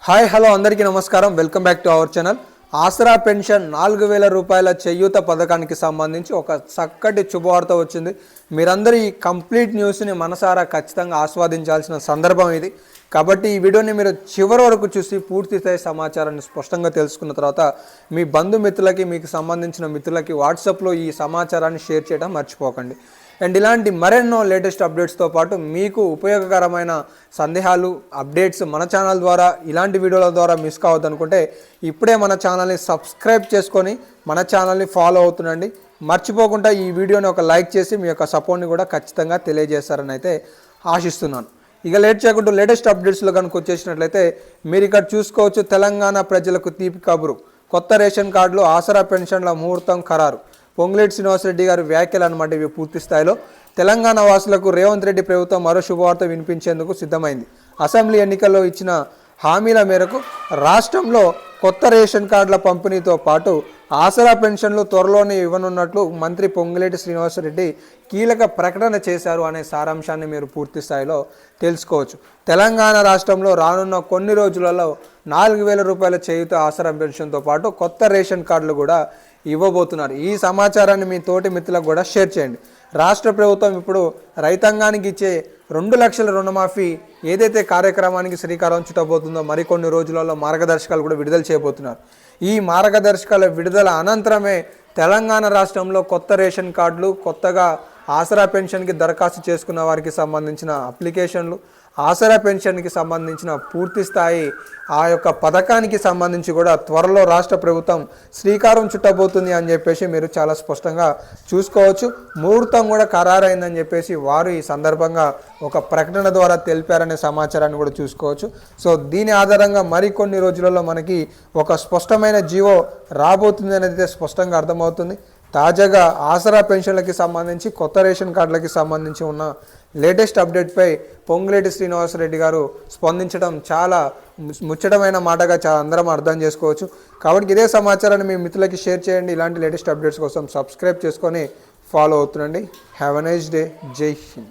Hi hello అందరికీ నమస్కారం. Welcome back to our channel. Aasara pension 4000 రూపాయల చేయూత పథకానికి సంబంధించి ఒక చక్కటి శుభవార్త వచ్చింది. మీరందరూ ఈ కంప్లీట్ న్యూస్ని మనసారా ఖచ్చితంగా ఆస్వాదించాల్సిన సందర్భం ఇది. కాబట్టి ఈ వీడియోని మీరు చివరి వరకు చూసి పూర్తి స్థాయి సమాచారాన్ని స్పష్టంగా తెలుసుకున్న తర్వాత మీ బంధుమిత్రులకి, మీకు సంబంధించిన మిత్రులకి వాట్సాప్లో ఈ సమాచారాన్ని షేర్ చేయడం మర్చిపోకండి. అండ్ ఇలాంటి మరెన్నో లేటెస్ట్ అప్డేట్స్తో పాటు మీకు ఉపయోగకరమైన సందేహాలు, అప్డేట్స్ మన ఛానల్ ద్వారా, ఇలాంటి వీడియోల ద్వారా మిస్ కావద్దు అనుకుంటే ఇప్పుడే మన ఛానల్ని సబ్స్క్రైబ్ చేసుకొని మన ఛానల్ని ఫాలో అవుతుండండి. మర్చిపోకుండా ఈ వీడియోని ఒక లైక్ చేసి మీ యొక్క సపోర్ట్ని కూడా ఖచ్చితంగా తెలియజేస్తారని అయితే ఆశిస్తున్నాను. ఇక లేట్ చేయకుండా లేటెస్ట్ అప్డేట్స్లో కనుక వచ్చేసినట్లయితే మీరు ఇక్కడ చూసుకోవచ్చు. తెలంగాణ ప్రజలకు తీపి కబురు. కొత్త రేషన్ కార్డులో ఆసరా పెన్షన్ల ముహూర్తం ఖరారు. పొంగులేటి శ్రీనివాసరెడ్డి గారి వ్యాఖ్యలు అనమాట ఇవి. పూర్తి స్థాయిలో తెలంగాణ వాసులకు రేవంత్ రెడ్డి ప్రభుత్వం మరో శుభవార్త వినిపించేందుకు సిద్ధమైంది. అసెంబ్లీ ఎన్నికల్లో ఇచ్చిన హామీల మేరకు రాష్ట్రంలో కొత్త రేషన్ కార్డుల పంపిణీతో పాటు ఆసరా పెన్షన్లు త్వరలోనే ఇవ్వనున్నట్లు మంత్రి పొంగులేటి శ్రీనివాసరెడ్డి కీలక ప్రకటన చేశారు అనే సారాంశాన్ని మీరు పూర్తి స్థాయిలో తెలుసుకోవచ్చు. తెలంగాణ రాష్ట్రంలో రానున్న కొన్ని రోజులలో 4000 రూపాయల చేయూత ఆసరా పెన్షన్తో పాటు కొత్త రేషన్ కార్డులు కూడా ఇవ్వబోతున్నారు. ఈ సమాచారాన్ని మీ తోటి మిత్రులకు కూడా షేర్ చేయండి. రాష్ట్ర ప్రభుత్వం ఇప్పుడు రైతాంగానికి ఇచ్చే 2 లక్షల రుణమాఫీ ఏదైతే కార్యక్రమానికి శ్రీకారం చుట్టబోతుందో మరికొన్ని రోజులలో మార్గదర్శకాలు కూడా విడుదల చేయబోతున్నారు. ఈ మార్గదర్శకాల విడుదల అనంతరమే తెలంగాణ రాష్ట్రంలో కొత్త రేషన్ కార్డులు, కొత్తగా ఆసరా పెన్షన్కి దరఖాస్తు చేసుకున్న వారికి సంబంధించిన అప్లికేషన్లు, ఆసరా పెన్షన్కి సంబంధించిన పూర్తి స్థాయి ఆ యొక్క పథకానికి సంబంధించి కూడా త్వరలో రాష్ట్ర ప్రభుత్వం శ్రీకారం చుట్టబోతుంది అని చెప్పేసి మీరు చాలా స్పష్టంగా చూసుకోవచ్చు. ముహూర్తం కూడా ఖరారైందని చెప్పేసి వారు ఈ సందర్భంగా ఒక ప్రకటన ద్వారా తెలిపారనే సమాచారాన్ని కూడా చూసుకోవచ్చు. సో దీని ఆధారంగా మరికొన్ని రోజులలో మనకి ఒక స్పష్టమైన జీవో రాబోతుంది అనేది స్పష్టంగా అర్థమవుతుంది. తాజాగా ఆసరా పెన్షన్లకి సంబంధించి, కొత్త రేషన్ కార్డులకి సంబంధించి ఉన్న లేటెస్ట్ అప్డేట్పై పొంగులేటి శ్రీనివాసరెడ్డి గారు స్పందించడం చాలా ముచ్చటమైన మాటగా అందరం అర్థం చేసుకోవచ్చు. కాబట్టి ఇదే సమాచారాన్ని మీ మిత్రులకి షేర్ చేయండి. ఇలాంటి లేటెస్ట్ అప్డేట్స్ కోసం సబ్స్క్రైబ్ చేసుకొని ఫాలో అవుతుండండి. Have a nice day. జై హింద్.